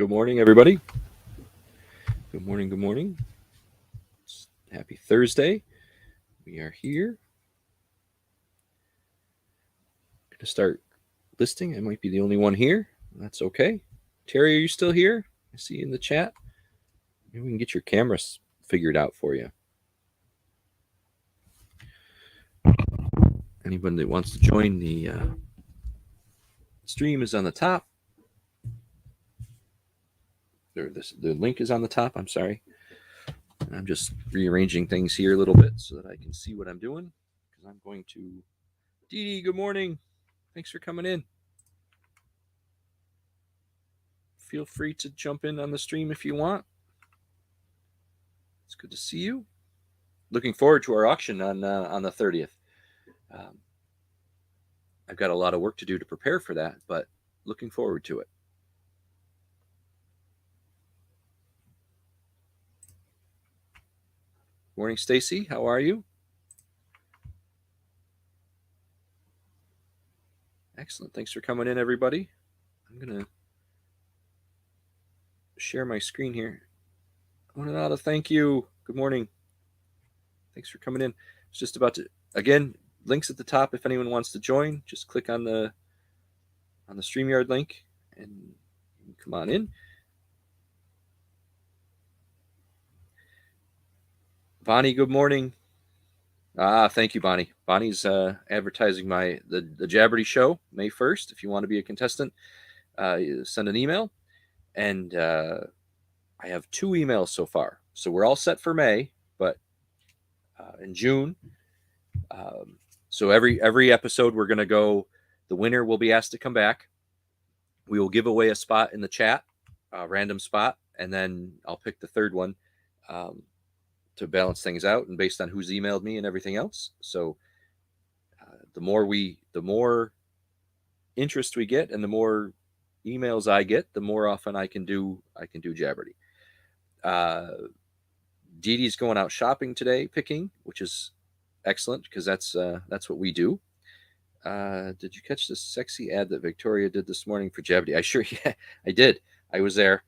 Good morning, everybody. Good morning. Good morning. Happy Thursday. We are here. Going to start listing. I might be the only one here. That's okay. Terry, are you still here? I see you in the chat. Maybe we can get your cameras figured out for you. Anybody that wants to join the stream is on the top. The link is on the top. I'm sorry. I'm just rearranging things here a little bit so that I can see what I'm doing. Because I'm going to. Dee Dee, good morning. Thanks for coming in. Feel free to jump in on the stream if you want. It's good to see you. Looking forward to our auction on the 30th. I've got a lot of work to do to prepare for that, but looking forward to it. Morning, Stacy. How are you? Excellent. Thanks for coming in, everybody. I'm going to share my screen here. Onoda, thank you. Good morning. Thanks for coming in. It's just about to, again, links at the top if anyone wants to join. Just click on the StreamYard link and come on in. Bonnie, good morning. Thank you, Bonnie. Bonnie's advertising the Jabberty show May 1st. If you want to be a contestant, send an email. And I have 2 emails so far. So we're all set for May, but in June. So every episode we're going to go, the winner will be asked to come back. We will give away a spot in the chat, a random spot, and then I'll pick the third one to balance things out and based on who's emailed me and everything else. So the more interest we get and the more emails I get, the more often I can do Jabberty. Dee Dee's going out shopping today, picking, which is excellent because that's what we do. Did you catch the sexy ad that Victoria did this morning for Jabberty? I did. I was there.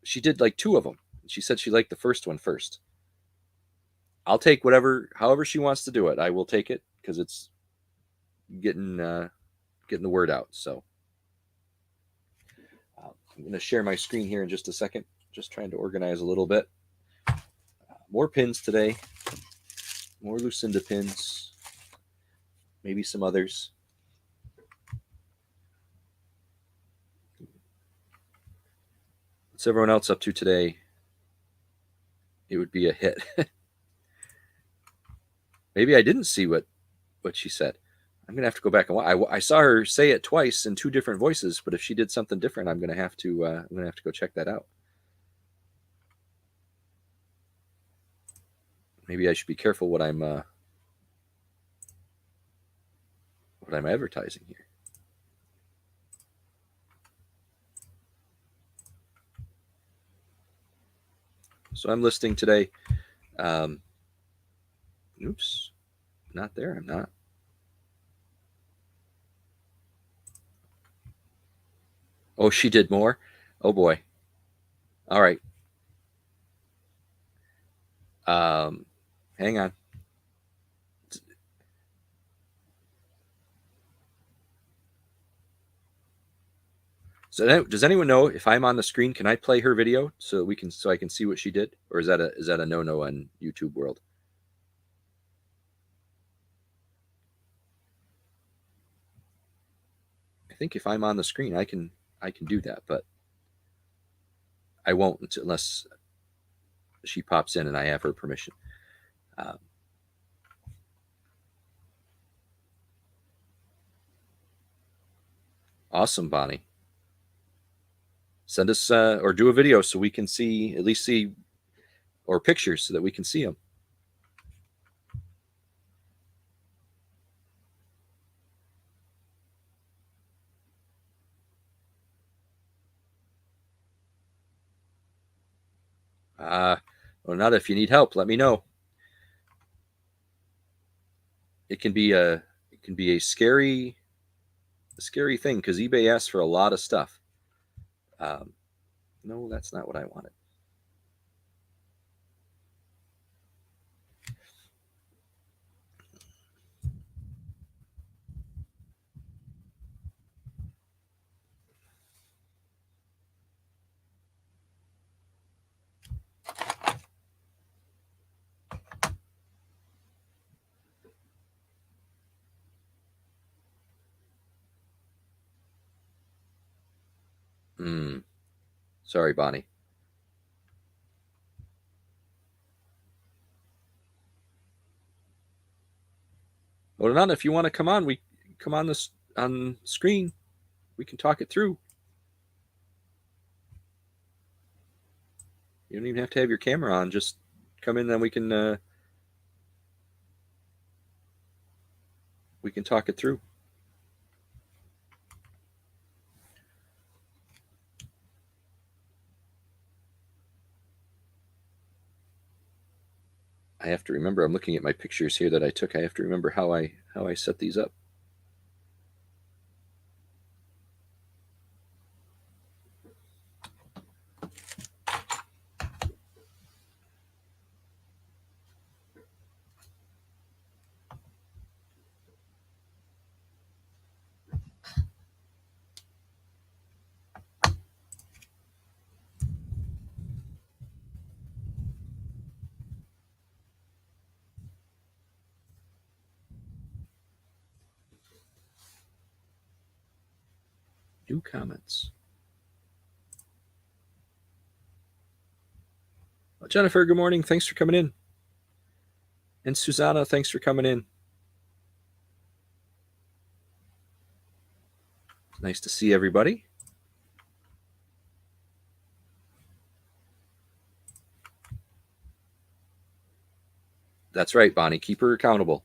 She did like 2 of them. She said she liked the first one first. I'll take however she wants to do it. I will take it because it's getting the word out. So I'm going to share my screen here in just a second. Just trying to organize a little bit. More pins today. More Lucinda pins. Maybe some others. What's everyone else up to today? It would be a hit. Maybe I didn't see what she said. I'm gonna have to go back and watch. I saw her say it twice in 2 different voices, but if she did something different, I'm gonna have to go check that out. Maybe I should be careful what I'm advertising here. So I'm listing today. Oops, not there. I'm not. Oh, she did more. Oh boy. All right. Hang on. So does anyone know if I'm on the screen? Can I play her video so I can see what she did, or is that a no on YouTube world? I think if I'm on the screen, I can do that, but I won't unless she pops in and I have her permission. Awesome, Bonnie. Send us or do a video so we can at least see, or pictures so that we can see them. Well, not if you need help, let me know. It can be a scary thing because eBay asks for a lot of stuff. No, that's not what I wanted. Sorry, Bonnie. Well, not if you want to come on, we come on this on screen. We can talk it through. You don't even have to have your camera on. Just come in, then we can talk it through. I have to remember. I'm looking at my pictures here that I took. I have to remember how I set these up. New comments. Well, Jennifer, good morning. Thanks for coming in. And Susanna, thanks for coming in. Nice to see everybody. That's right, Bonnie. Keep her accountable.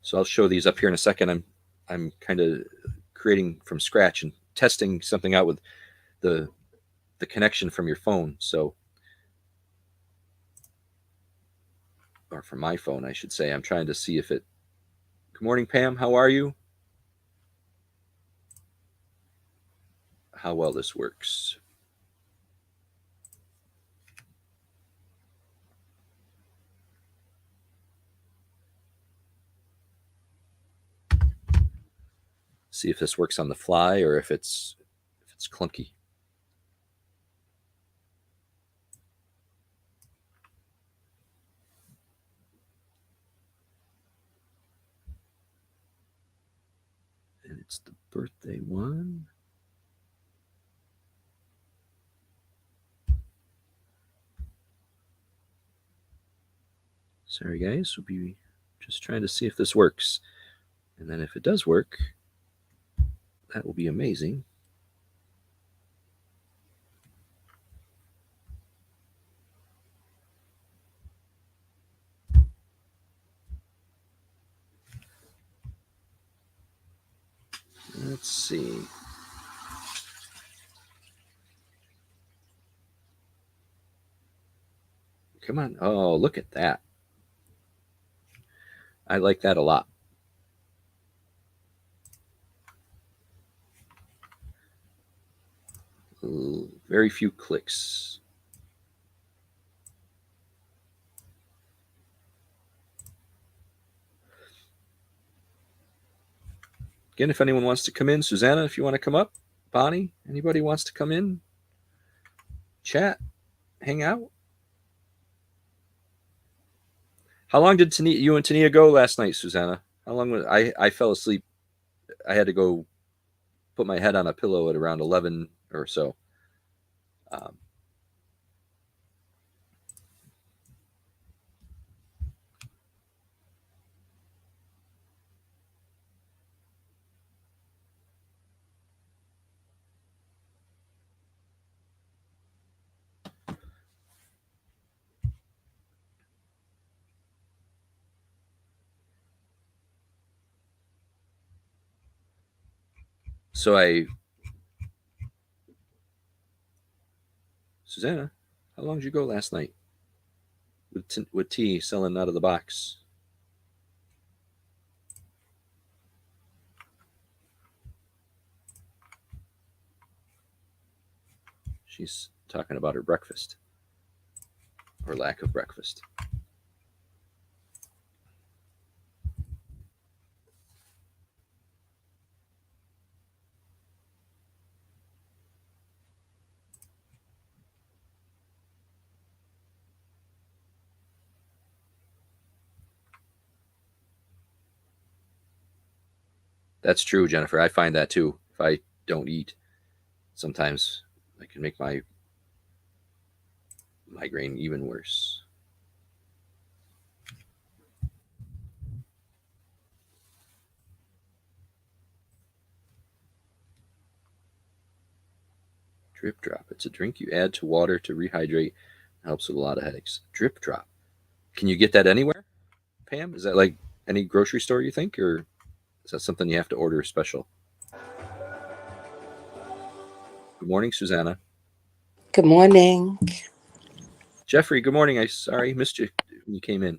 So I'll show these up here in a second. I'm kind of creating from scratch and testing something out with the connection from your phone. So, or from my phone, I should say. I'm trying to see if it. Good morning, Pam. How are you? How well this works. See if this works on the fly or if it's clunky. And it's the birthday one. Sorry, guys. We'll be just trying to see if this works. And then if it does work, that will be amazing. Let's see. Come on. Oh, look at that. I like that a lot. Very few clicks. Again, if anyone wants to come in, Susanna, if you want to come up, Bonnie, anybody wants to come in, chat, hang out. How long did you and Tania go last night, Susanna? How long was I fell asleep. I had to go put my head on a pillow at around 11 or so. So Susanna, how long did you go last night with tea selling out of the box? She's talking about her breakfast or lack of breakfast. That's true, Jennifer. I find that too. If I don't eat, sometimes I can make my migraine even worse. Drip drop. It's a drink you add to water to rehydrate. Helps with a lot of headaches. Drip drop. Can you get that anywhere, Pam? Is that like any grocery store you think, or is that something you have to order special? Good morning, Susanna. Good morning. Jeffrey, good morning. I sorry missed you when you came in.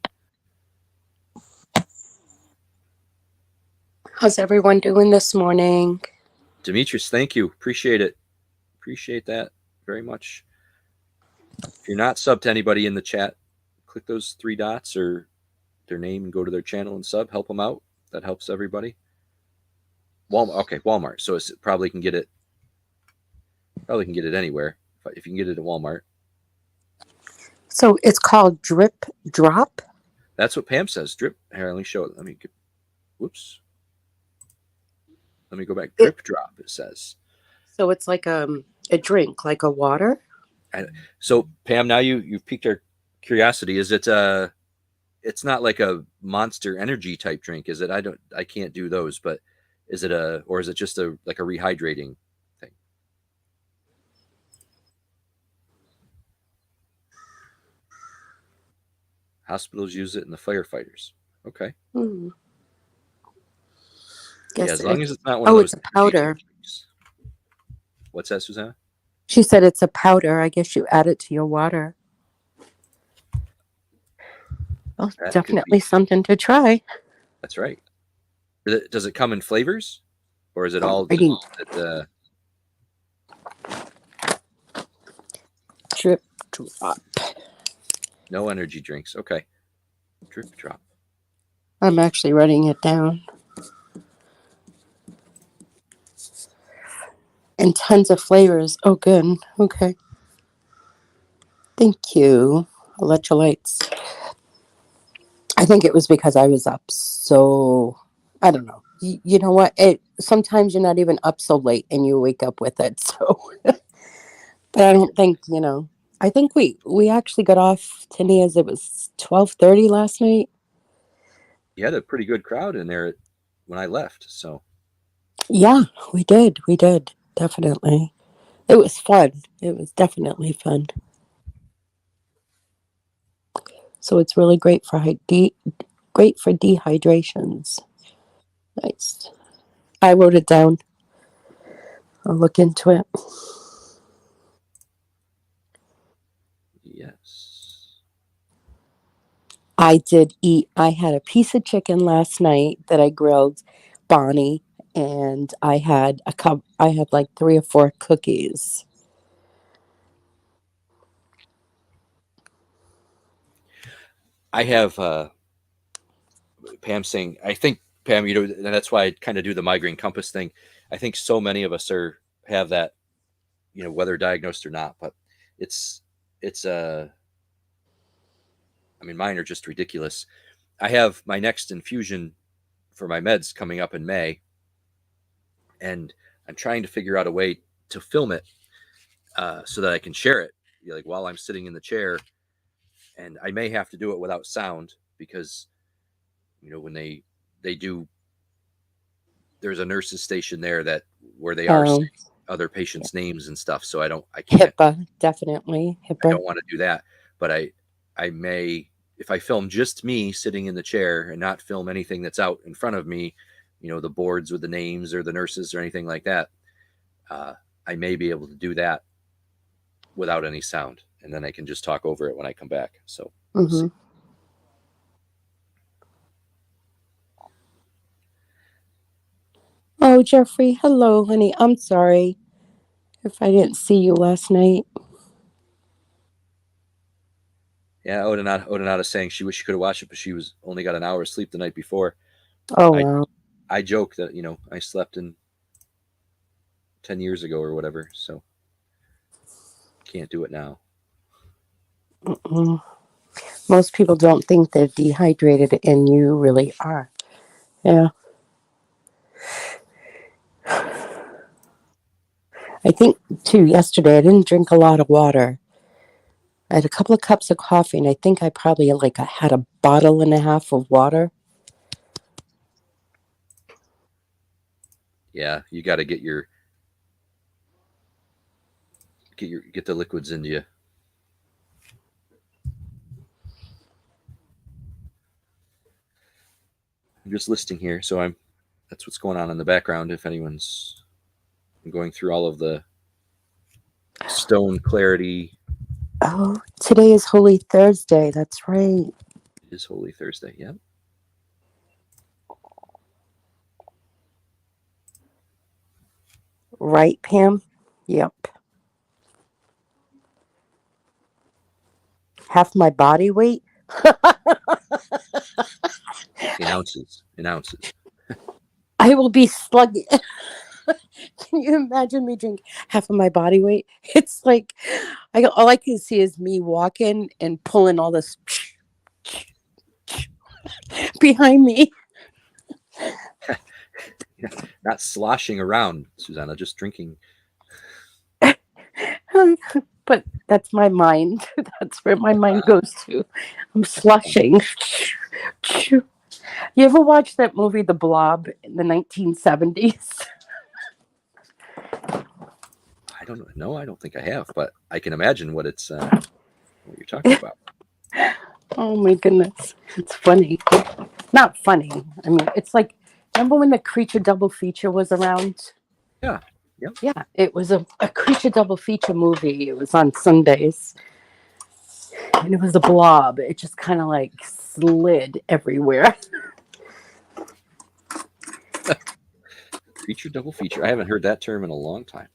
How's everyone doing this morning? Demetrius, thank you. Appreciate it. Appreciate that very much. If you're not subbed to anybody in the chat, click those three dots or their name and go to their channel and sub. Help them out. That helps everybody. Walmart. Okay, Walmart. So it's probably can get it. Probably can get it anywhere if you can get it at Walmart. So it's called Drip Drop? That's what Pam says. Drip. Here, let me show it. Whoops. Let me go back. Drip drop. It says. So it's like a drink, like a water? So Pam, now you've piqued our curiosity. Is it it's not like a Monster Energy type drink, is it? I can't do those, but is it or is it just like a rehydrating thing? Hospitals use it and the firefighters. Okay. Yeah, as long as it's not one of those. It's a powder. What's that, Susanna? She said it's a powder. I guess you add it to your water. Well, definitely something to try. That's right. Does it come in flavors, or is it all Drip drop? No energy drinks. Okay. Drip drop. I'm actually writing it down. And tons of flavors. Oh, good. Okay. Thank you. Electrolytes. I think it was because I was up so, I don't know. You know what? Sometimes you're not even up so late and you wake up with it. So, but I don't think, I think we actually got off Tinia's. It was 12:30 last night. You had a pretty good crowd in there when I left. So. Yeah, we did. We did. Definitely. It was fun. It was definitely fun. So it's really great for dehydrations. Nice. I wrote it down. I'll look into it. Yes. I did eat. I had a piece of chicken last night that I grilled, Bonnie, and I had I had like 3 or 4 cookies. I have Pam saying, I think Pam, and that's why I kind of do the migraine compass thing. I think so many of us have that, whether diagnosed or not, but it's I mean, mine are just ridiculous. I have my next infusion for my meds coming up in May, and I'm trying to figure out a way to film it so that I can share it, like while I'm sitting in the chair. And I may have to do it without sound because, when they do, there's a nurse's station there where they are saying other patients' names and stuff. So I can't. HIPAA, definitely. HIPAA. I don't want to do that, but I may, if I film just me sitting in the chair and not film anything that's out in front of me, the boards with the names or the nurses or anything like that, I may be able to do that without any sound, and then I can just talk over it when I come back. So we'll see. Mm-hmm. Oh, Jeffrey, hello, honey. I'm sorry if I didn't see you last night. Yeah, Odinata saying she wished she could have watched it, but she was only got an hour of sleep the night before. Oh, I wow. I joke that I slept in 10 years ago or whatever, so can't do it now. Mm-mm. Most people don't think they're dehydrated, and you really are. Yeah. I think, too, yesterday I didn't drink a lot of water. I had a couple of cups of coffee, and I think I probably like I had a bottle and a half of water. Yeah, you got to get the liquids into you. I'm just listing here, so that's what's going on in the background. If anyone's going through all of the stone clarity, Oh, today is Holy Thursday. That's right. it is Holy Thursday. Yeah. Right, Pam? Yep. Half my body weight? In ounces. In ounces. I will be slugging. Can you imagine me drink half of my body weight? It's like all I can see is me walking and pulling all this behind me. Not sloshing around, Susanna, just drinking. But that's my mind. That's where my mind goes to. I'm slushing. You ever watch that movie, The Blob, in the 1970s? I don't know. No, I don't think I have, but I can imagine what you're talking about. Oh my goodness. It's funny. Not funny. I mean, it's like, remember when the Creature double feature was around? Yeah. Yep. Yeah, it was a Creature double feature movie. It was on Sundays. And it was a blob. It just kind of like slid everywhere. Creature double feature. I haven't heard that term in a long time.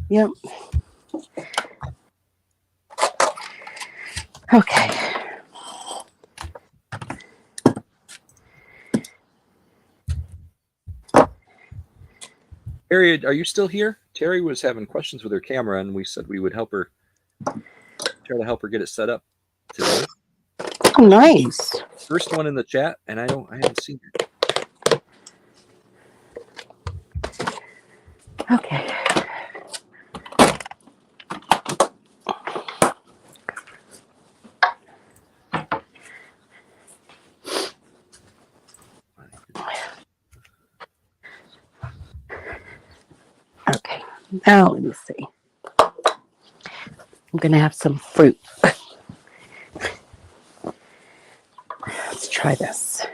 Yep. Okay. Terry, are you still here? Terry was having questions with her camera, and we said we would try to help her get it set up today. Oh, nice. First one in the chat, and I haven't seen her. Okay. Okay. Now let me see. I'm going to have some fruit. Let's try this.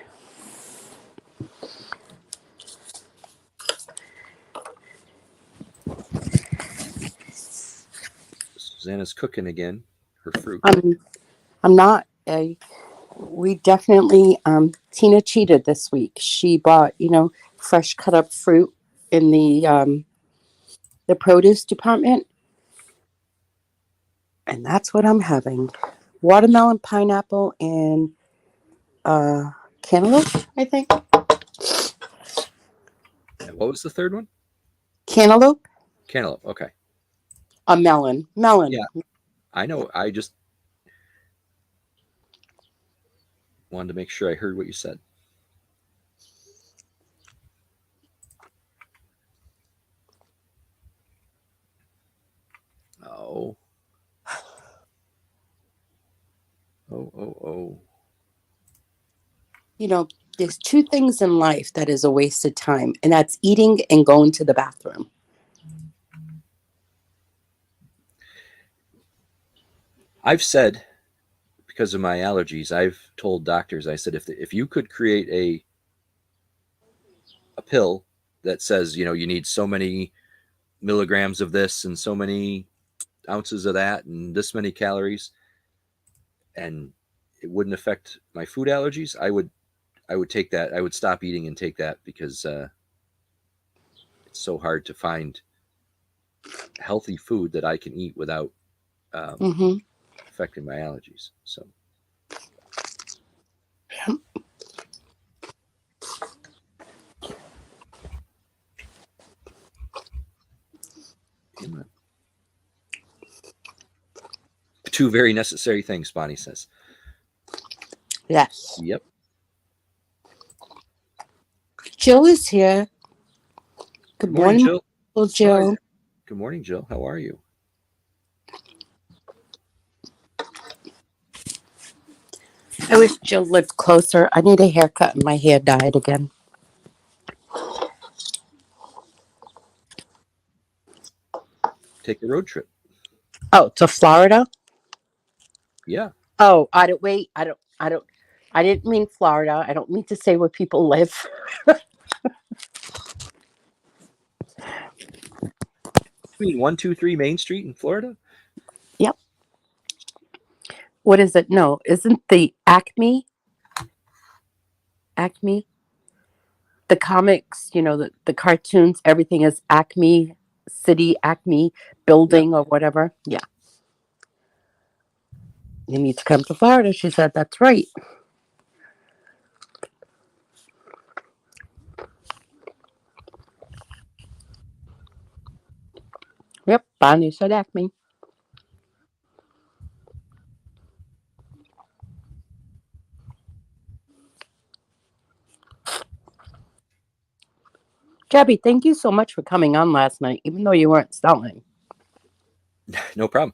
Susanna's cooking again. Her fruit. I'm not. We definitely, Tina cheated this week. She bought, fresh cut up fruit in the produce department. And that's what I'm having. Watermelon, pineapple, and cantaloupe, I think. And what was the third one? Cantaloupe? Cantaloupe. Okay. A melon. Melon. Yeah, I know. I just wanted to make sure I heard what you said. Oh. Oh. There's two things in life that is a waste of time, and that's eating and going to the bathroom. I've said, because of my allergies, I've told doctors, I said, if you could create a pill that says, you need so many milligrams of this and so many ounces of that and this many calories, and it wouldn't affect my food allergies, I would take that. I would stop eating and take that because it's so hard to find healthy food that I can eat without um, Mm-hmm. affecting my allergies. So yeah, two very necessary things, Bonnie says. Yes. Yep. Jill is here. Good Good morning, morning, Jill. Uncle Hi Jill. there. Good morning, Jill. How are you? I wish Jill lived closer. I need a haircut and my hair dyed again. Take a road trip. Oh, to Florida? Yeah. Oh, I don't wait. I didn't mean Florida. I don't mean to say where people live. You mean 123 Main Street in Florida? Yep. What is it? No, isn't the Acme? The comics, the cartoons, everything is Acme City, Acme Yep. building or whatever. Yeah. You need to come to Florida. She said, that's right. Yep. Bonnie said Acme. Jabby, thank you so much for coming on last night, even though you weren't selling. No problem.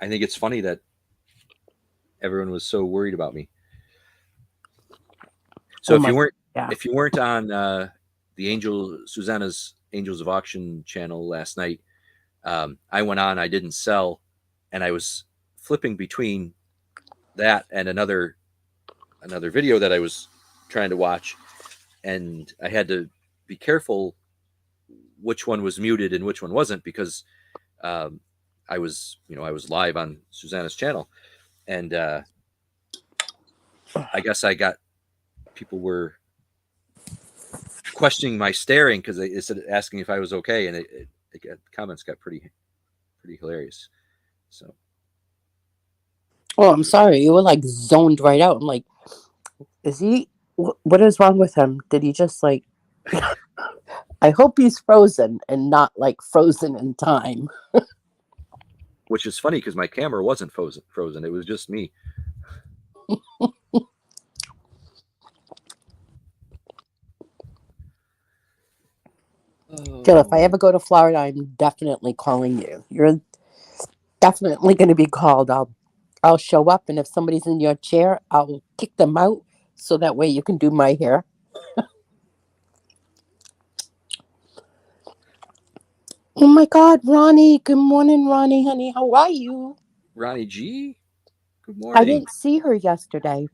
I think it's funny that everyone was so worried about me. So Oh my, yeah. if you weren't on the Susanna's Angels of Auction channel last night, I went on. I didn't sell, and I was flipping between that and another video that I was trying to watch, and I had to be careful which one was muted and which one wasn't because um, I was live on Susanna's channel, and I guess I got people were questioning my staring because they said asking if I was okay, and comments got pretty hilarious. So Oh, I'm sorry. You were like zoned right out. I'm like, is he, what is wrong with him? Did he just like, I hope he's frozen and not like frozen in time. which is funny because my camera wasn't frozen. It was just me. Jill, if I Oh, ever go to Florida, I'm definitely calling you. You're definitely going to be called. I'll show up, and if somebody's in your chair, I'll kick them out so that way you can do my hair. Oh my God, Ronnie. Good morning, Ronnie, honey. How are you? Ronnie G, good I morning. didn't see her yesterday.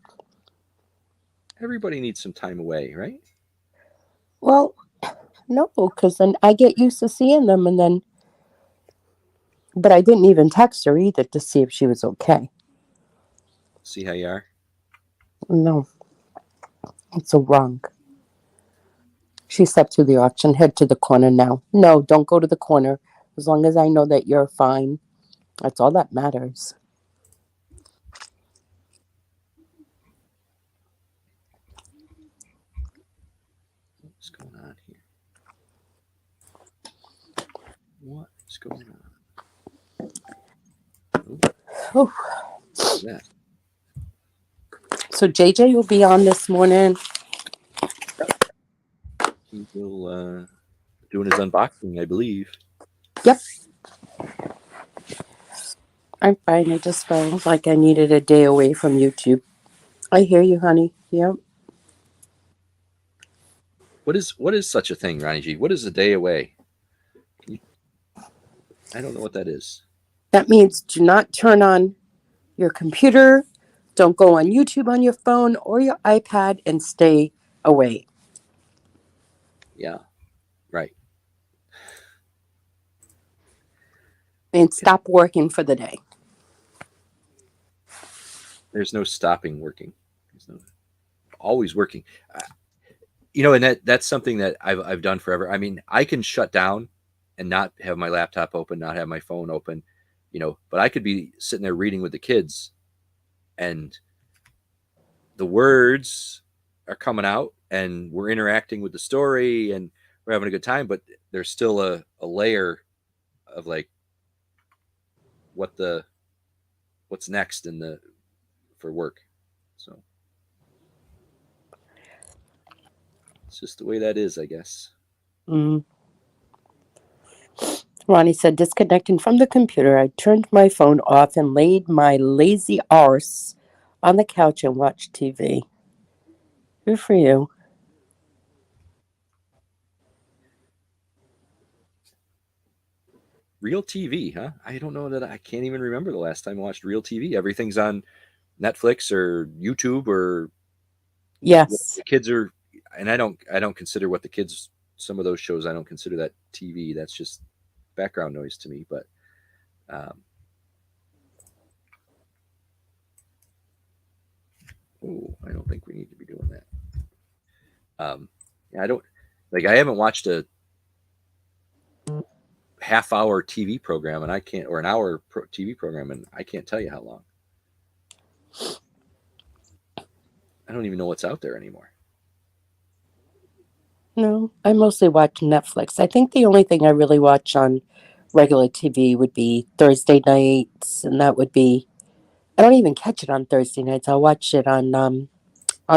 Everybody needs some time away, right? Well, no, because then I get used to seeing them, and then, but I didn't even text her either to see if she was okay. See how you are. No, it's so wrong. She stepped to the auction. Head to the corner now. No, don't go to the corner. As long as I know that you're fine, that's all that matters. What's going on here? What is going on? Oh, Oh, what's that? so JJ will be on this morning. Yep. He will doing his unboxing, I believe. Yep, I'm fine. I just felt like I needed a day away from YouTube. I hear you, honey. Yep. What is such a thing, Ronnie G? What is a day away? Can you, I don't know what that is. That means do not turn on your computer. Don't go on YouTube on your phone or your iPad and stay away. Yeah, right. And stop working for the day. There's no stopping working. There's no always working. You know, and that's something that I've done forever. I mean, I can shut down and not have my laptop open, not have my phone open, you know, but I could be sitting there reading with the kids, and the words are coming out, and we're interacting with the story, and we're having a good time, but there's still a layer of like what the what's next in the for work. So it's just the way that is, I guess. Mm. Ronnie said, disconnecting from the computer, I turned my phone off and laid my lazy arse on the couch and watched TV. Good for you. Real TV, huh? I don't know that I can't even remember the last time I watched real TV. Everything's on Netflix or YouTube or what Yes. the kids are, and I don't consider what the kids, some of those shows, I don't consider that TV. That's just background noise to me. But um, oh, I don't think we need to be doing that. Yeah, I don't like. I haven't watched a half-hour TV program, and I can't, or an hour TV program, and I can't tell you how long. I don't even know what's out there anymore. No, I mostly watch Netflix. I think the only thing I really watch on regular TV would be Thursday nights, and that would be, I don't even catch it on Thursday nights. I'll watch it on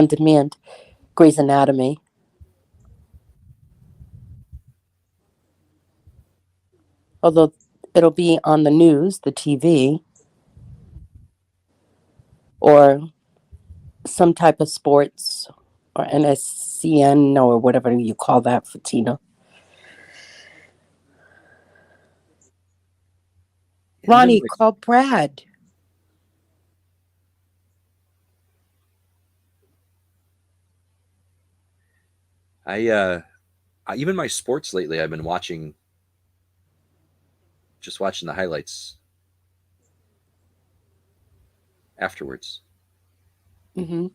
demand. Grey's Anatomy. Although it'll be on the news, the TV, or some type of sports, or NSCN, or whatever you call that for Tina. And even Ronnie, like call Brad. I, even my sports lately, I've been watching, just watching the highlights afterwards. Mm-hmm.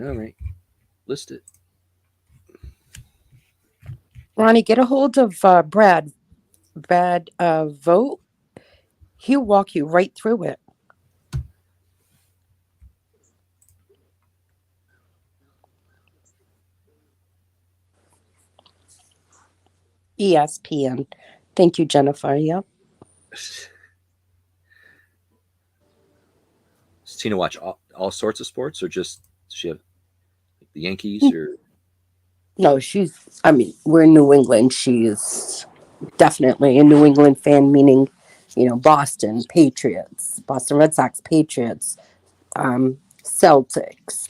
All right, list it. Ronnie, get a hold of Brad. Brad, vote. He'll walk you right through it. ESPN. Thank you, Jennifer. Yep. Does Tina watch all sorts of sports, or just does she have like the Yankees or No, I mean, we're in New England. She's definitely a New England fan, meaning, Boston Patriots, Boston Red Sox Patriots, Celtics,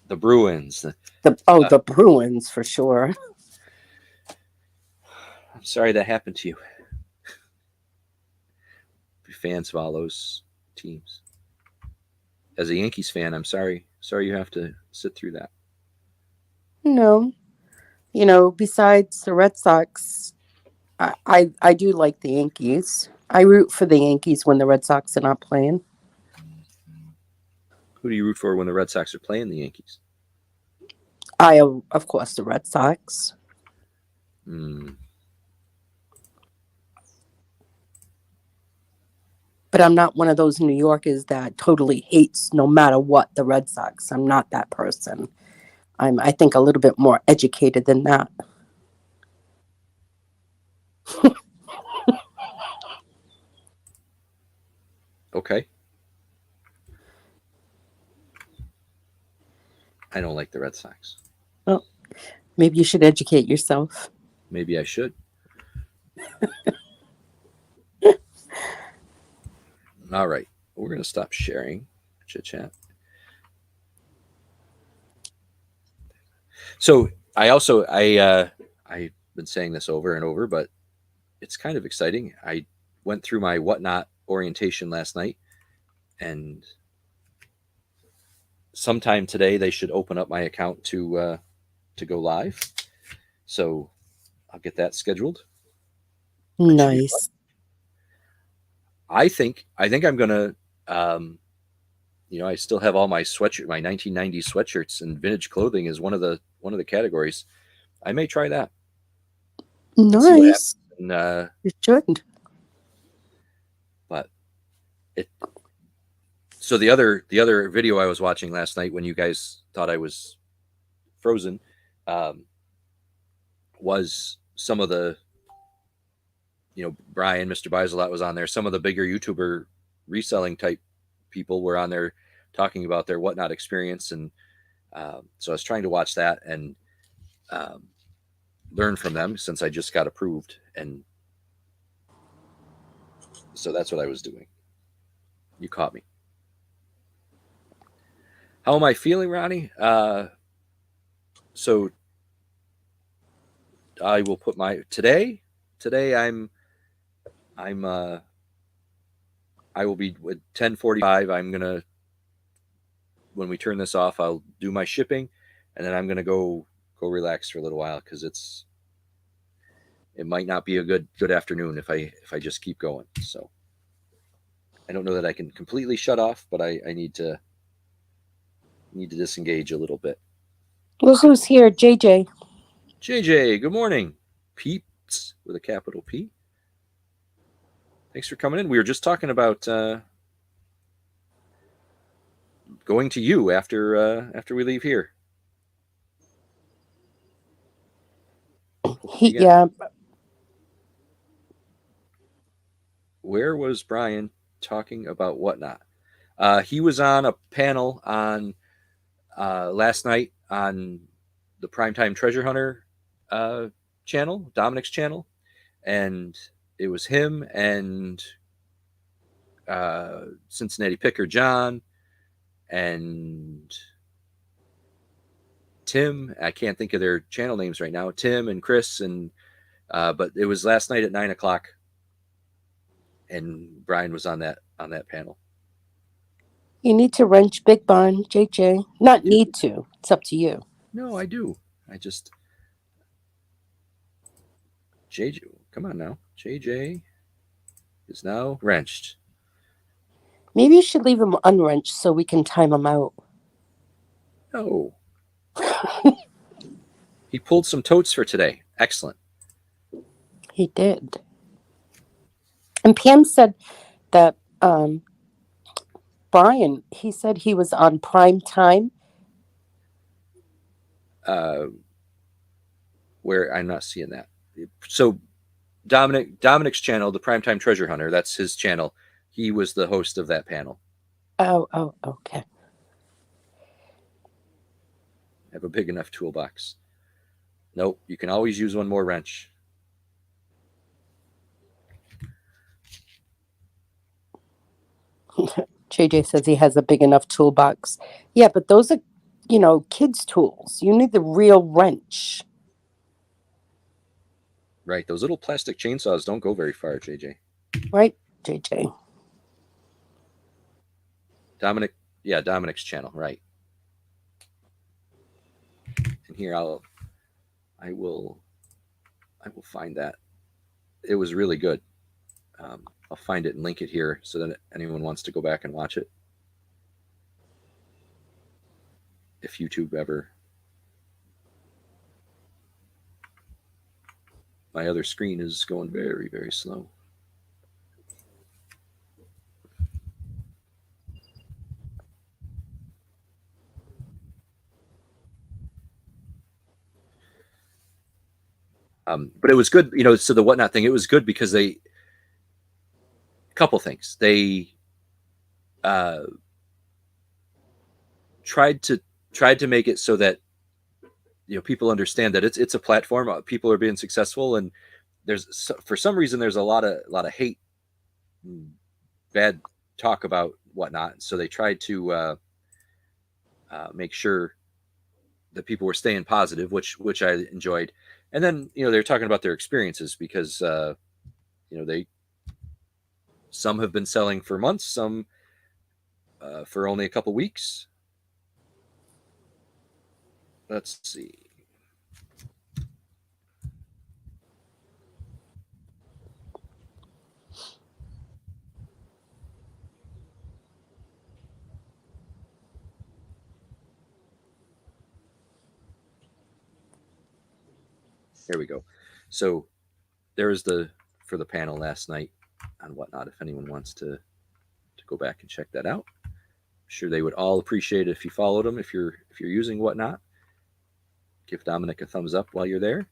the Bruins? the Bruins for sure. I'm sorry that happened to you. Be fans of all those teams. As a Yankees fan, I'm sorry. Sorry you have to sit through that. No, besides the Red Sox, I do like the Yankees. I root for the Yankees when the Red Sox are not playing. Who do you root for when the Red Sox are playing the Yankees? Of course, the Red Sox. Hmm. But I'm not one of those New Yorkers that totally hates no matter what the Red Sox. I'm not that person. I think, a little bit more educated than that. Okay. I don't like the Red Sox. Well, maybe you should educate yourself. Maybe I should. All right. We're going to stop sharing chit chat. So I've been saying this over and over, but it's kind of exciting. I went through my whatnot orientation last night, and sometime today they should open up my account to go live. So I'll get that scheduled. It should be fun. Nice. I think I'm gonna I still have all my sweatshirt, my 1990s sweatshirts, and vintage clothing is one of the categories. I may try that and see what happens. Nice. And, You should. but it. So the other video I was watching last night when you guys thought I was frozen, um, was some of the Brian, Mr. Biselot was on there. Some of the bigger YouTuber reselling type people were on there talking about their whatnot experience, and so I was trying to watch that and um, learn from them since I just got approved, and so that's what I was doing. You caught me. How am I feeling, Ronnie? So I will put my today. I'm I will be with 10:45. I'm gonna when we turn this off, I'll do my shipping, and then I'm gonna go relax for a little while because it might not be a good afternoon if I just keep going. So I don't know that I can completely shut off, but I need to disengage a little bit. Look who's here, JJ. JJ, good morning. Peeps with a capital P. Thanks for coming in. We were just talking about going to you after we leave here. Yeah. Where was Brian talking about whatnot? He was on a panel on last night on the Primetime Treasure Hunter channel, Dominic's channel, and it was him and Cincinnati Picker John and Tim. I can't think of their channel names right now. Tim and Chris, and but it was last night at 9:00, and Brian was on that panel. You need to wrench Big Barn, JJ. Not Dude, need to. It's up to you. no, I do. I just JJ. Come on now, JJ is now wrenched. Maybe you should leave him unwrenched so we can time him out. No, he pulled some totes for today. Excellent. He did. And Pam said that Brian, he said he was on prime time. Uh, where I'm not seeing that. So Dominic's channel, the Primetime Treasure Hunter, that's his channel. He was the host of that panel. Oh, okay. I have a big enough toolbox. Nope, you can always use one more wrench. JJ says he has a big enough toolbox. Yeah, but those are, kids' tools. You need the real wrench. Right, those little plastic chainsaws don't go very far, JJ. Right, JJ? Dominic's channel, right. And here I will find that. It was really good. I'll find it and link it here so that anyone wants to go back and watch it. If YouTube ever. My other screen is going very, very slow. But it was good, so the whatnot thing, it was good because couple things. They tried to make it so that people understand that it's a platform. People are being successful, and for some reason there's a lot of hate, bad talk about whatnot. So they tried to make sure that people were staying positive, which I enjoyed. And then they're talking about their experiences because they some have been selling for months, some for only a couple weeks. Let's see. Here we go. So there is the for the panel last night on Whatnot. If anyone wants to go back and check that out, I'm sure they would all appreciate it if you followed them. If you're using Whatnot, give Dominic a thumbs up while you're there.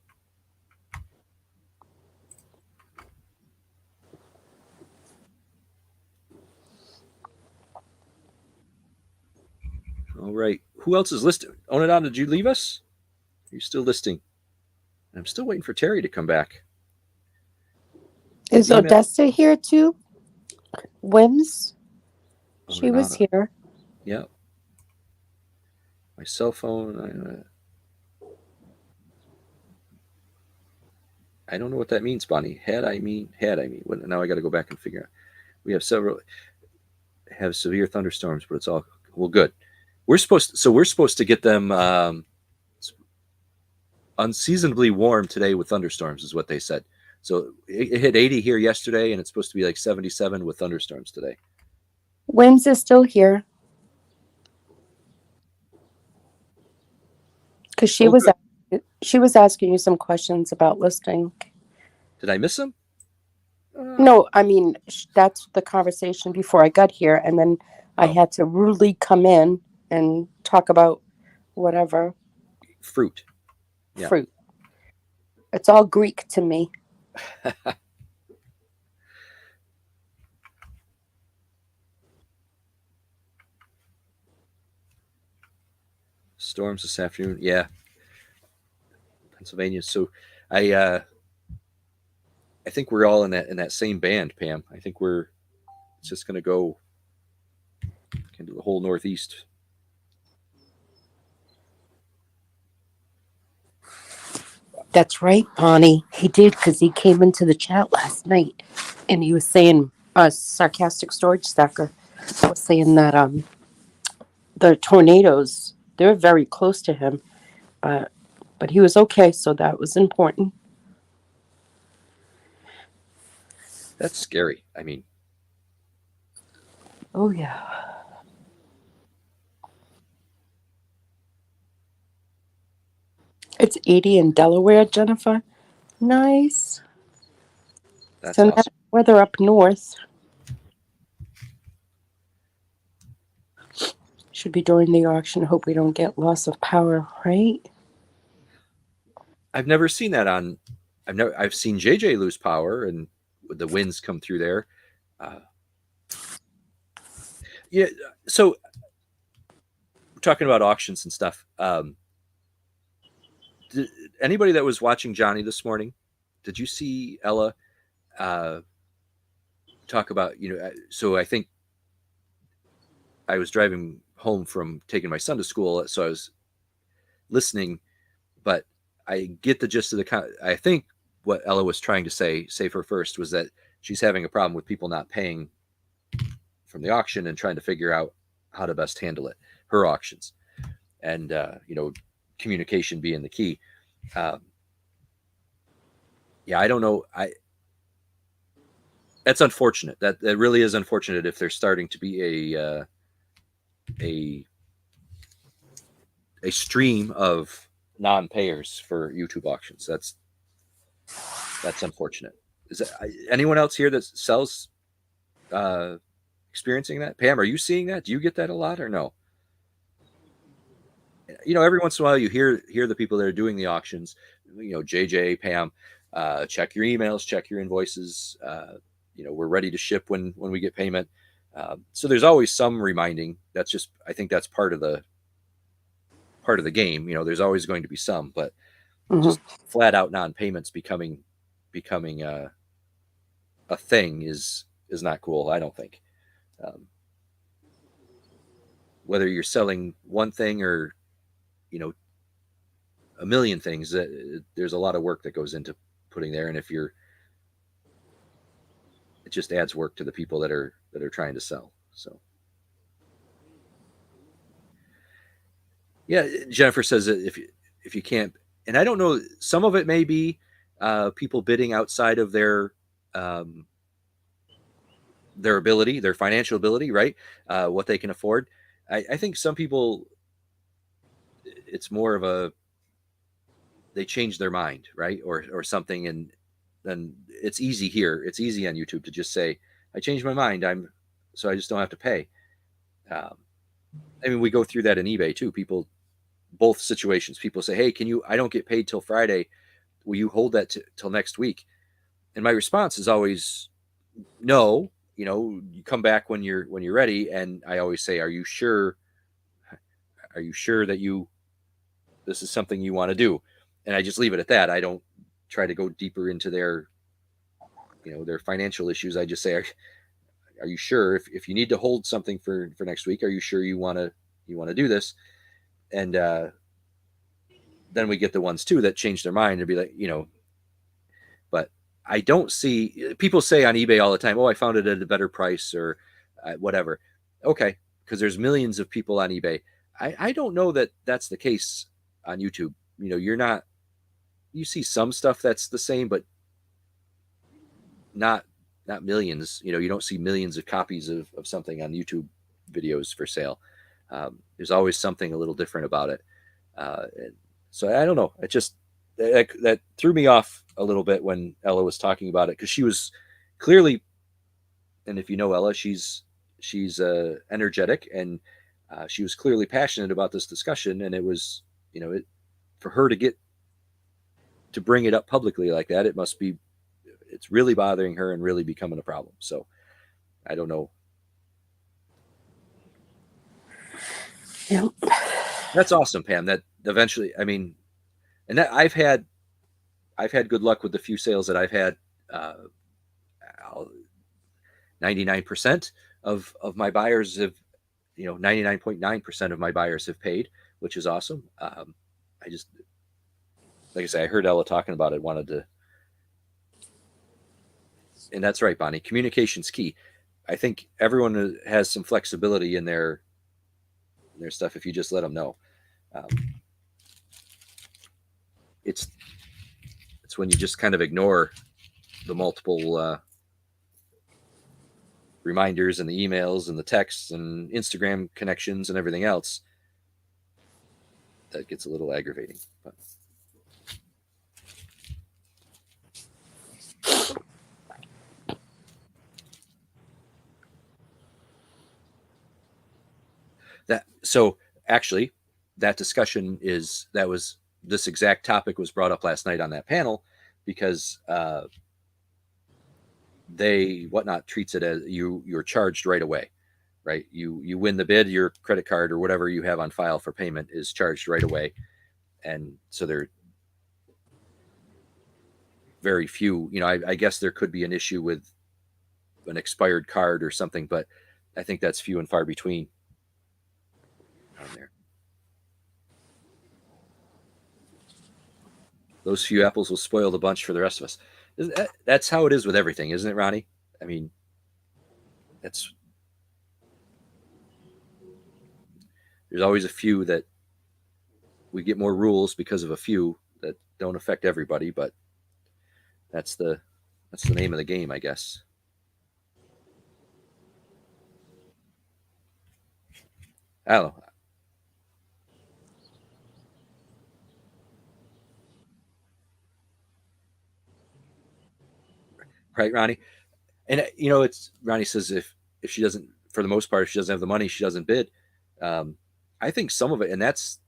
All right. Who else is listed? Onadon, did you leave us? Are you still listing? I'm still waiting for Terry to come back. Is Email. Odessa here too? Wims? She was Onadon. here. Yeah. My cell phone. I don't know what that means, Bonnie. Had I mean. Now I got to go back and figure out. We have severe thunderstorms, but it's all well good. We're supposed to get them unseasonably warm today with thunderstorms, is what they said. So it hit 80 here yesterday, and it's supposed to be like 77 with thunderstorms today. Wims is still here. Because she was asking you some questions about listing. Did I miss him? No, I mean, that's the conversation before I got here. And then I had to rudely come in and talk about whatever. Fruit. Yeah. Fruit. It's all Greek to me. Storms this afternoon. Yeah. Pennsylvania. So I think we're all in that same band, Pam. I think it's just gonna go into the whole Northeast. That's right, Bonnie. He did, because he came into the chat last night and he was saying, sarcastic storage stacker was saying that the tornadoes, they're very close to him. But he was okay, so that was important. That's scary. I mean. Oh, yeah. It's 80 in Delaware, Jennifer. Nice. That's awesome. That weather up north. Should be during the auction. Hope we don't get loss of power, right? I've never seen that on. I've seen JJ lose power and the winds come through there. Yeah. So we're talking about auctions and stuff. Anybody that was watching Johnny this morning, did you see Ella talk about, so I think I was driving home from taking my son to school, so I was listening, but I get the gist of I think what Ella was trying to say for first was that she's having a problem with people not paying from the auction and trying to figure out how to best handle it, her auctions, and communication being the key. Yeah, I don't know. That's unfortunate. That really is unfortunate if there's starting to be a stream of non-payers for YouTube auctions. That's unfortunate. Is that, anyone else here that sells experiencing that? Pam, are you seeing that? Do you get that a lot or no? Every once in a while you hear the people that are doing the auctions, JJ, Pam, check your emails, check your invoices. We're ready to ship when we get payment. So there's always some reminding. That's just, I think that's part of the game. There's always going to be some, but just flat out non-payments becoming a thing is not cool, I don't think. Whether you're selling one thing or a million things, there's a lot of work that goes into putting there, and it just adds work to the people that are trying to sell. So yeah, Jennifer says that if you can't, and I don't know, some of it may be people bidding outside of their ability, their financial ability, right? What they can afford. I think some people, it's more of they change their mind, right, or something, and then it's easy here. It's easy on YouTube to just say, "I changed my mind. So I just don't have to pay." Um, I mean, we go through that in eBay too. People, both situations. People say, "Hey, can you? I don't get paid till Friday. Will you hold that till next week?" And my response is always no. You come back when you're ready. And I always say, "Are you sure? Are you sure that this is something you want to do?" And I just leave it at that. I don't try to go deeper into their financial issues. I just say, are you sure if you need to hold something for next week, are you sure you want to do this? And then we get the ones too that change their mind and be like, but I don't see people say on eBay all the time, "Oh, I found it at a better price," or whatever. Okay, because there's millions of people on eBay. I don't know that that's the case on YouTube. You're not. You see some stuff that's the same, but not not millions. You don't see millions of copies of something on YouTube videos for sale. There's always something a little different about it. And so I don't know. It just that threw me off a little bit when Ella was talking about it, because she was clearly, and if you know Ella, she's energetic, and she was clearly passionate about this discussion, and it was for her to bring it up publicly like that, it's really bothering her and really becoming a problem. So I don't know. Yeah. That's awesome, Pam. That eventually, I mean, and that I've had good luck with the few sales that I've had. Uh, 99% of my buyers have, 99.9% of my buyers have paid, which is awesome. I just, like I say, I heard Ella talking about it, wanted to, and that's right, Bonnie. Communication's key. I think everyone has some flexibility in their stuff if you just let them know. Um, it's it's when you just kind of ignore the multiple reminders and the emails and the texts and Instagram connections and everything else that gets a little aggravating. But so actually, that discussion that was this exact topic was brought up last night on that panel, because they Whatnot treats it as you're charged right away, right? You win the bid, your credit card or whatever you have on file for payment is charged right away, and so there are very few. I guess there could be an issue with an expired card or something, but I think that's few and far between on there. Those few apples will spoil the bunch for the rest of us. That's how it is with everything, isn't it, Ronnie? I mean, that's there's always a few that we get more rules because of a few that don't affect everybody, but that's the name of the game, I guess. I don't know. Right, Ronnie? And it's Ronnie says if she doesn't, for the most part, if she doesn't have the money, she doesn't bid. Um, I think some of it, and that's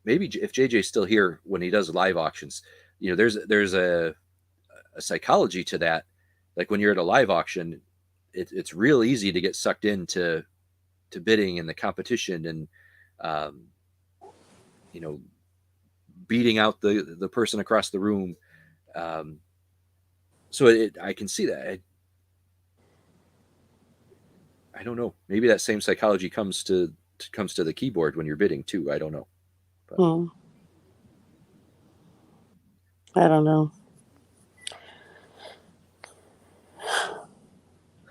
maybe if JJ's still here when he does live auctions, there's a psychology to that. Like when you're at a live auction, it's real easy to get sucked into bidding and the competition, and um, you know beating out the person across the room. Um, so I can see that. I don't know. Maybe that same psychology comes to the keyboard when you're bidding too. I don't know. But I don't know.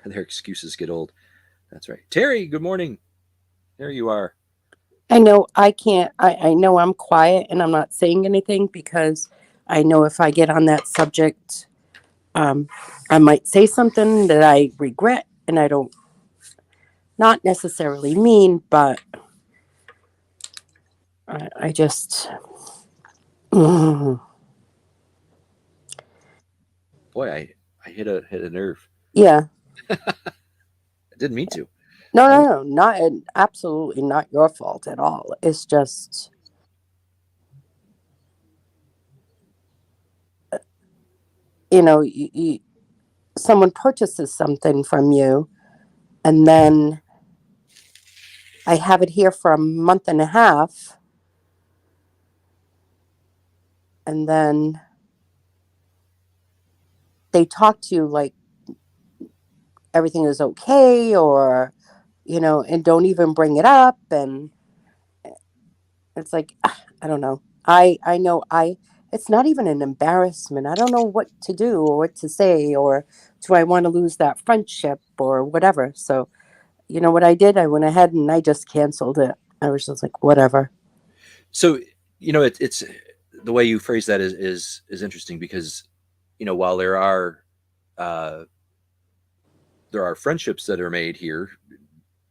their excuses get old. That's right. Terry, good morning. There you are. I know I can't. I know I'm quiet and I'm not saying anything because I know if I get on that subject, I might say something that I regret, and I don't, not necessarily mean, but I just, Mm. Boy, I hit a nerve. Yeah. I didn't mean to. No, I no, was no, not absolutely not your fault at all. It's just, someone purchases something from you, and then I have it here for a month and a half, and then they talk to you like everything is okay, or and don't even bring it up, and it's like, I don't know. I know I it's not even an embarrassment. I don't know what to do or what to say, or do I want to lose that friendship or whatever. So, you know what I did? I went ahead and I just canceled it. I was just like, whatever. so it's the way you phrase that is interesting because while uh, there are friendships that are made here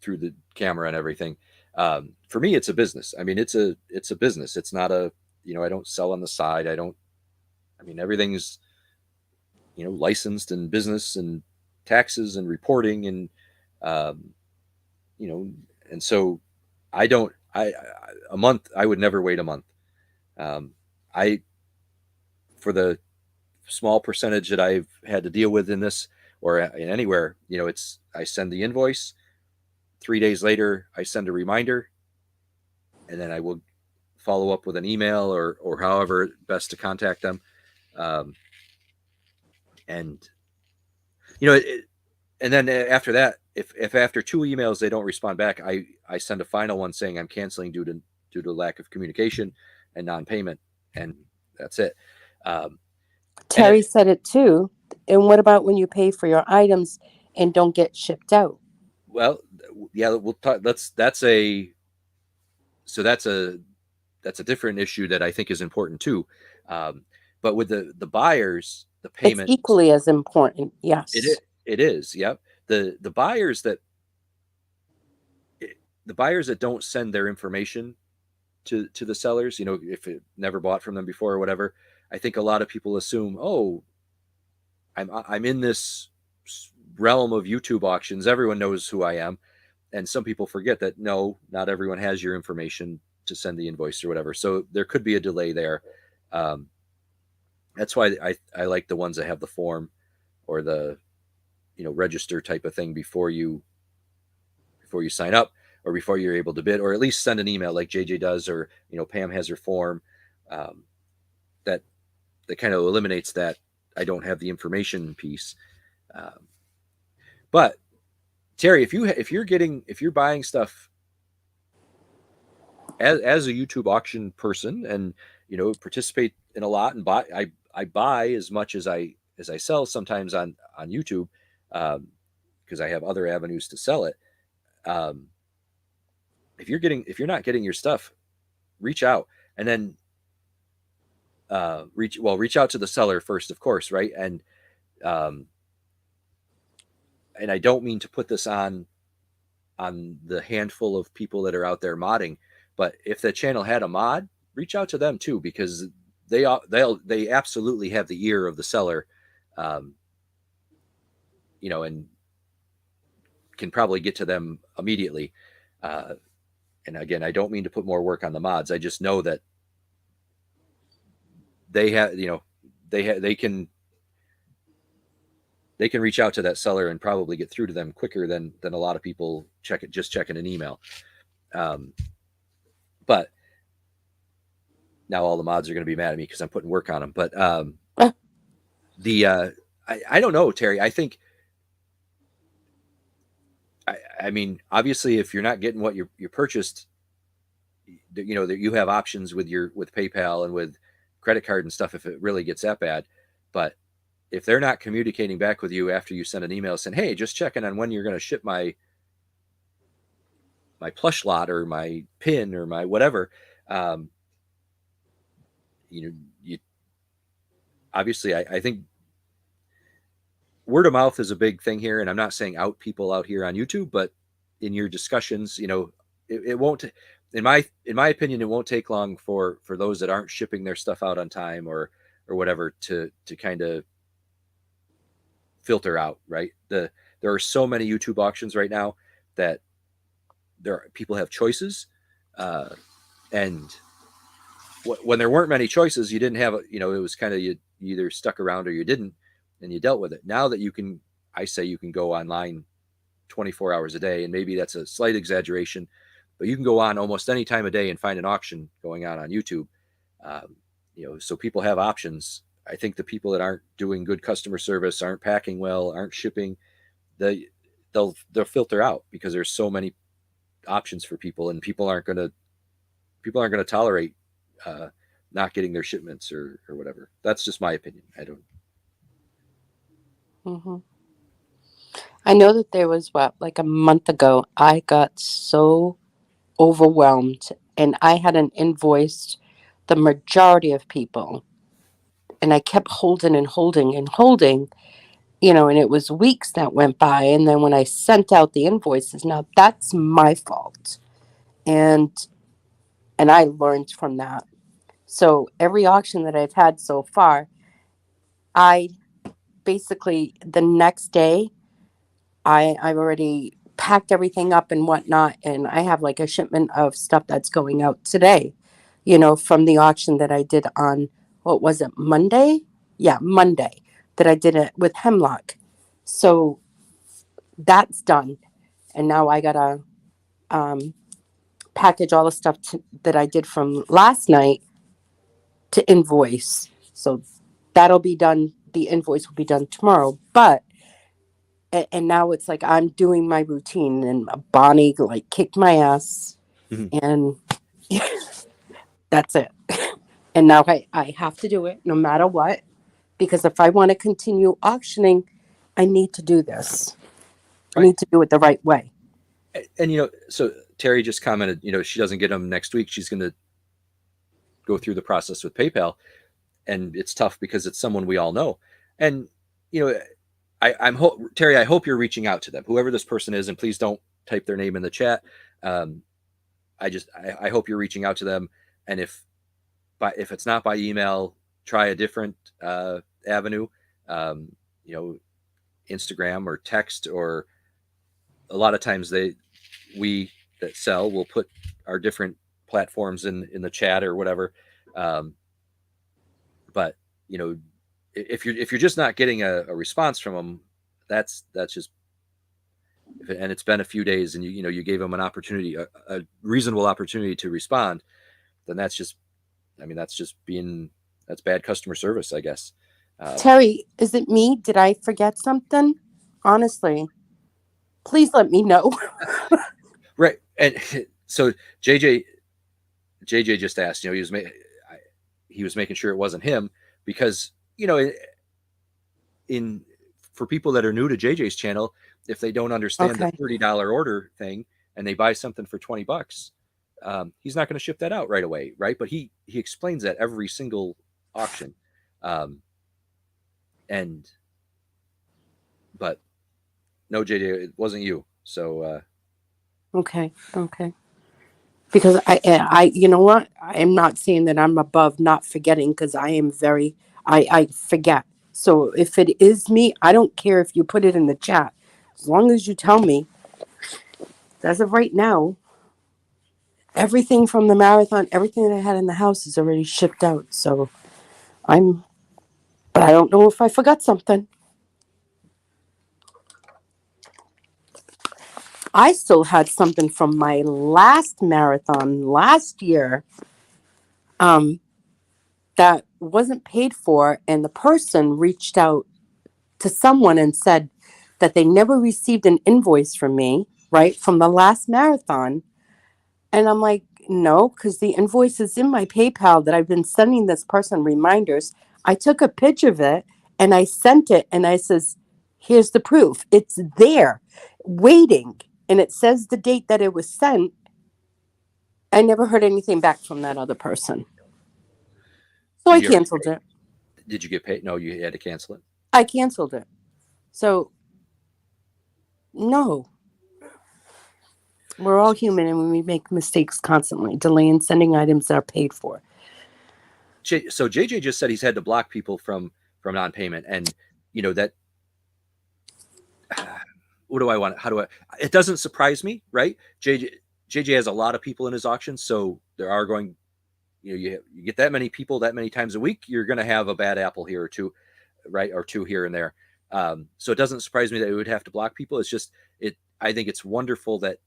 through the camera and everything. For me, it's a business. I mean, it's a business. It's not a I don't sell on the side. I don't. I mean, everything's licensed and business and taxes and reporting and um, you know and so I don't. A month. I would never wait a month. Um, I for the small percentage that I've had to deal with in this or in anywhere, it's I send the invoice. 3 days later, I send a reminder, and then I will follow up with an email or however best to contact them. Um, and it, and then after that, if after 2 emails they don't respond back, I send a final one saying I'm canceling due to lack of communication and non-payment, and that's it. Um, and Terry said it too. And what about when you pay for your items and don't get shipped out? well, yeah, we'll talk. That's a different issue that I think is important too. Um, but with the buyers, the It's payment equally as important. Yes. it is. Yep. The buyers that the buyers that don't send their information to the sellers, if it never bought from them before or whatever, I think a lot of people assume, oh, I'm in this realm of YouTube auctions. Everyone knows who I am, and some people forget that no, not everyone has your information to send the invoice or whatever. So there could be a delay there. Um, that's why I like the ones that have the form or the register type of thing before you sign up or before you're able to bid, or at least send an email like JJ does, or Pam has her form. Um, that that kind of eliminates that I don't have the information piece. Um, but Terry, if you're buying stuff as a YouTube auction person and participate in a lot and I buy as much as I sell sometimes on YouTube because I have other avenues to sell it. Um, if you're not getting your stuff, reach out and then reach out to the seller first, of course, right? Um, and I don't mean to put this on the handful of people that are out there modding, but if the channel had a mod, reach out to them too because they absolutely have the ear of the seller, um, and can probably get to them immediately. Uh, and again, I don't mean to put more work on the mods. I just know that they have, they can reach out to that seller and probably get through to them quicker than a lot of people just checking an email. Um, but now all the mods are going to be mad at me because I'm putting work on them. But the I don't know, Terry. I think I mean obviously if you're not getting what you purchased, that you have options with PayPal and with credit card and stuff if it really gets that bad. But if they're not communicating back with you after you send an email saying, "Hey, just checking on when you're going to ship my plush lot or my pin or my whatever," um, you obviously I think word of mouth is a big thing here, and I'm not saying out people out here on YouTube, but in your discussions, it won't. in my opinion, it won't take long for those that aren't shipping their stuff out on time or whatever to kind of filter out. Right, there are so many YouTube auctions right now that people have choices, uh, and when there weren't many choices, you didn't have it was kind of you either stuck around or you didn't, and you dealt with it. Now that you can, I say you can go online 24 hours a day, and maybe that's a slight exaggeration, but you can go on almost any time of day and find an auction going on YouTube. So people have options. I think the people that aren't doing good customer service, aren't packing well, aren't shipping, they they'll filter out because there's so many options for people, and people aren't going to tolerate uh, not getting their shipments or whatever. That's just my opinion. I don't. Hmm. I know that there was what, like a month ago, I got so overwhelmed and I hadn't invoiced the majority of people. And I kept holding and holding and holding, and it was weeks that went by. And then when I sent out the invoices, now that's my fault. And I learned from that. So every auction that I've had so far, I basically the next day I've already packed everything up and whatnot, and I have like a shipment of stuff that's going out today. From the auction that I did on, what was it, Monday? Yeah, Monday, that I did it with Hemlock. So that's done, and now I gotta um, package all the stuff that I did from last night to invoice. So that'll be done. The invoice will be done tomorrow, but and now it's like I'm doing my routine, and Bonnie like kicked my ass, Mhm. and that's it. And now I have to do it no matter what, because if I want to continue auctioning, I need to do this. I Right. need to do it the right way. And so Terry just commented, she doesn't get them next week. She's going to go through the process with PayPal, and it's tough because it's someone we all know. And you know, Terry. I hope you're reaching out to them, whoever this person is, and please don't type their name in the chat. Um, I hope you're reaching out to them, and if it's not by email, try a different avenue. Um, you know, Instagram or text, or a lot of times we that sell will put our different platforms in the chat or whatever. Um, but you know, if you're just not getting a response from them, that's just and it's been a few days, and you gave them an opportunity, a reasonable opportunity to respond, then that's just, I mean, that's bad customer service, I guess. Um, Terry, is it me? Did I forget something? Honestly, please let me know. right, and so JJ JJ just asked, he was making sure it wasn't him, because in for people that are new to JJ's channel, if they don't understand the Okay. $30 order thing and they buy something for $20, he's not going to ship that out right away, right? But he explains that every single auction, um, and but no, JJ, it wasn't you. So Okay. Okay. Because you know what? I am not saying that I'm above not forgetting, because I am very, I forget. So if it is me, I don't care if you put it in the chat, as long as you tell me. As of right now, everything from the marathon, everything that I had in the house is already shipped out. So I'm, but I don't know if I forgot something. I still had something from my last marathon last year, um, that wasn't paid for, and the person reached out to someone and said that they never received an invoice from me, right, from the last marathon. And I'm like, no, because the invoice is in my PayPal that I've been sending this person reminders. I took a picture of it and I sent it, and I says, here's the proof. It's there waiting. And it says the date that it was sent. I never heard anything back from that other person. So I did you ever canceled it. did you get paid? No, you had to cancel it. I canceled it. So no. We're all human and we make mistakes constantly, delaying sending items that are paid for. So JJ just said he's had to block people from non-payment, and that what do I want? How do I? It doesn't surprise me, right? JJ has a lot of people in his auction, so there are going. You get that many people that many times a week, you're going to have a bad apple here or two, right, or two here and there. So it doesn't surprise me that we would have to block people. It's just it. I think it's wonderful that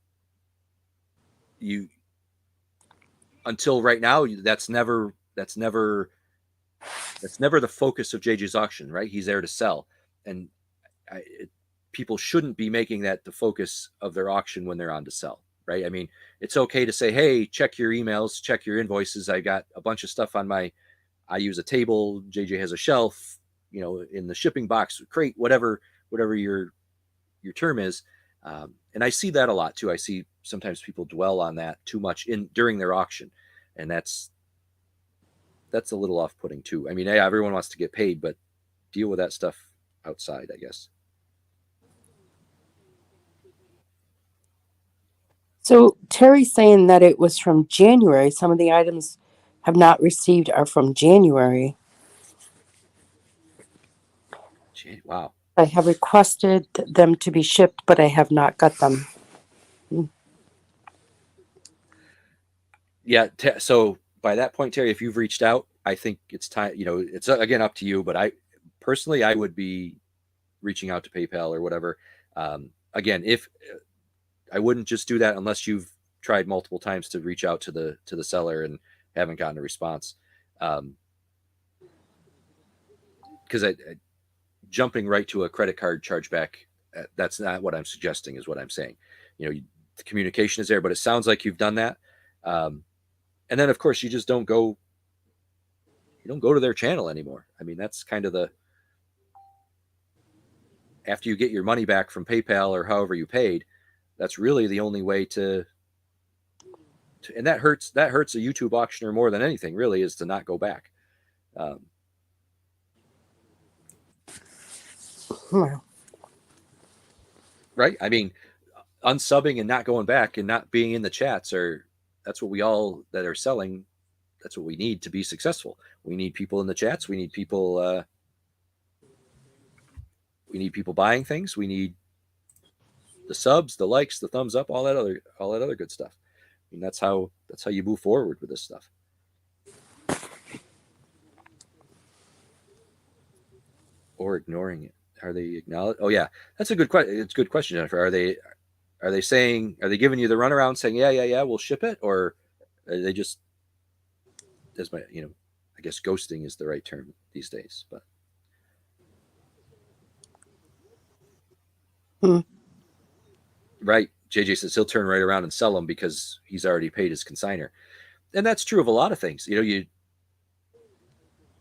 you until right now that's never the focus of JJ's auction, right? He's there to sell, and people shouldn't be making that the focus of their auction when they're on to sell, right? I mean, it's okay to say, hey, check your emails, check your invoices. I got a bunch of stuff on I use a table. JJ has a shelf, in the shipping box, crate, whatever your term is. And I see that a lot too. I see sometimes people dwell on that too much during their auction, and that's a little off-putting too. I mean, hey, everyone wants to get paid, but deal with that stuff outside, I guess. So Terry's saying that it was from January. Some of the items have not received are from January. Wow. I have requested them to be shipped, but I have not got them. Yeah. So by that point, Terry, if you've reached out, I think it's time. It's again up to you. But I would be reaching out to PayPal or whatever. Again, if I wouldn't just do that unless you've tried multiple times to reach out to the seller and haven't gotten a response. Because jumping right to a credit card chargeback, that's not what I'm suggesting. Is what I'm saying. The communication is there, but it sounds like you've done that. And then, of course, you just don't go. You don't go to their channel anymore. I mean, that's kind of after you get your money back from PayPal or however you paid, that's really the only way to and that hurts a YouTube auctioneer more than anything, really, is to not go back. Right? I mean, unsubbing and not going back and not being in the chats that's what we all that are selling, that's what we need to be successful. We need people in the chats. We need people buying things. We need the subs, the likes, the thumbs up, all that other good stuff. I mean, that's how you move forward with this stuff. Or ignoring it. Are they acknowledge? Oh yeah, that's a good question. It's a good question, Jennifer. Are they giving you the runaround saying yeah we'll ship it, or are they just I guess ghosting is the right term these days, but right. JJ says he'll turn right around and sell them because he's already paid his consignor, and that's true of a lot of things. You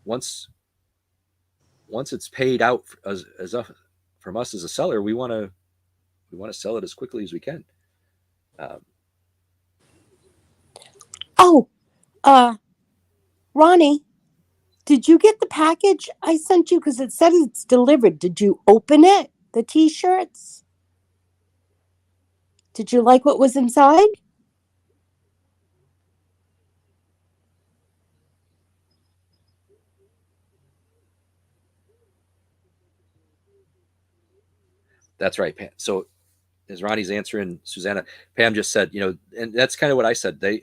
once it's paid out from us as a seller, we want to sell it as quickly as we can. Ronnie, did you get the package I sent you? Because it said it's delivered. Did you open it? The t-shirts? Did you like what was inside? That's right, Pam. So as Ronnie's answering Susanna, Pam just said, and that's kind of what I said. The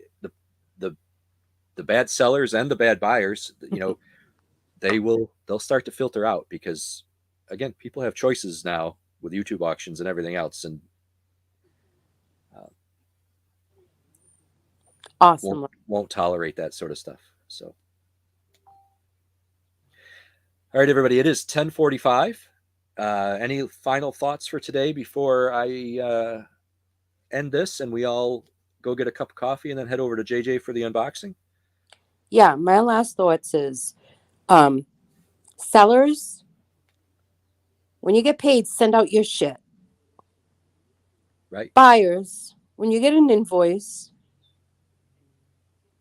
bad sellers and the bad buyers, they'll start to filter out because, again, people have choices now with YouTube auctions and everything else, and Awesome. won't tolerate that sort of stuff. So, all right, everybody, it is 10:45. Any final thoughts for today before I end this and we all go get a cup of coffee and then head over to JJ for the unboxing? Yeah, my last thoughts is sellers, when you get paid, send out your shit. Right. Buyers, when you get an invoice,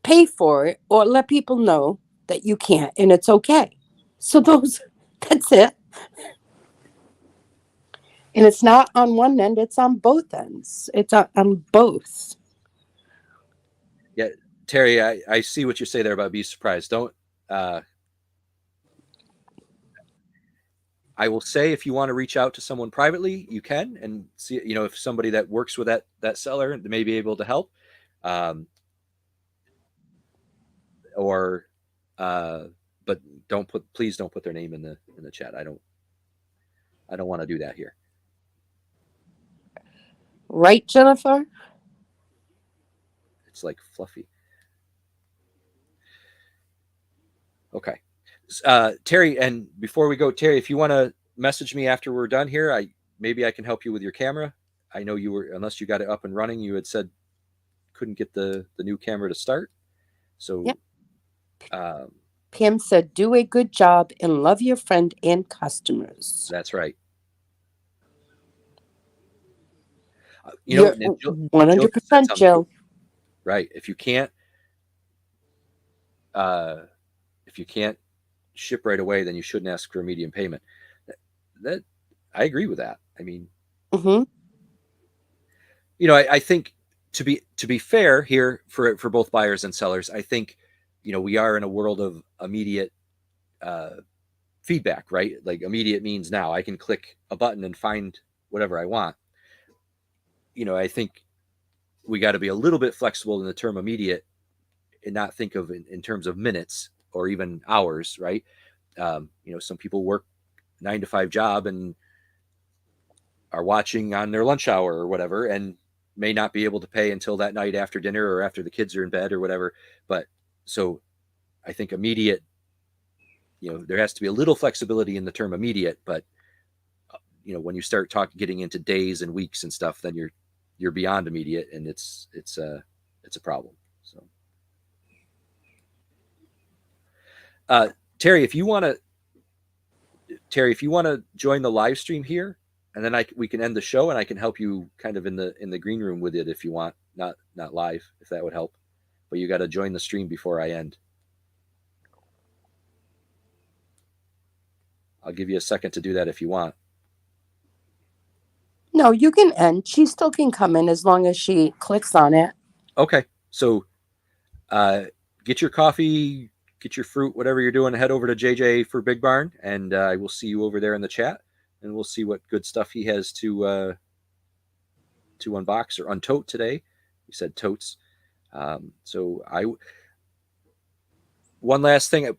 pay for it or let people know that you can't and it's okay. So that's it. And it's not on one end, it's on both ends. It's on both. Yeah, Terry, I see what you say there about be surprised. Don't. Uh, I will say if you want to reach out to someone privately, you can and see. If somebody that works with that seller may be able to help, um, or but please don't put their name in the chat. I don't want to do that here. Right, Jennifer? It's like fluffy. Okay. Terry, and before we go, Terry, if you want to message me after we're done here, maybe I can help you with your camera. I know you were, unless you got it up and running, you had said couldn't get the new camera to start. So Yep. um, Pam said, do a good job and love your friend and customers. that's right. You're And Jill just said 100% something Jill. right. Uh, if you can't ship right away, then you shouldn't ask for a medium payment. That I agree with that. I mean, Mm-hmm. I think to be fair here for both buyers and sellers, I think we are in a world of immediate uh, feedback, right? Like immediate means now I can click a button and find whatever I want. I think we got to be a little bit flexible in the term immediate and not think of in terms of minutes or even hours, right? Some people work 9 to 5 job and are watching on their lunch hour or whatever and may not be able to pay until that night after dinner or after the kids are in bed or whatever. But so I think immediate, there has to be a little flexibility in the term immediate, but when you start getting into days and weeks and stuff, then you're beyond immediate and it's a problem. So uh Terry, if you want to join the live stream here, and then we can end the show, and I can help you kind of in the green room with it if you want, not live, if that would help. But you got to join the stream before I end. I'll give you a second to do that if you want. No, you can end. She still can come in as long as she clicks on it. Okay, so uh, get your coffee, get your fruit, whatever you're doing. Head over to JJ for Big Barn, and I will see you over there in the chat, and we'll see what good stuff he has to unbox or untote today. He said totes. So one last thing,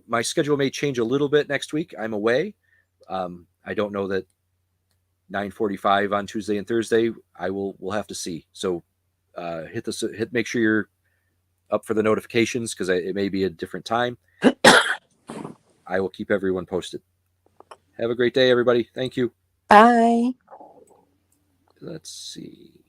my schedule may change a little bit next week. I'm away. I don't know that 9:45 on Tuesday and Thursday. We'll have to see. So make sure you're up for the notifications because it may be a different time. I will keep everyone posted. Have a great day, everybody. Thank you. Bye. Let's see.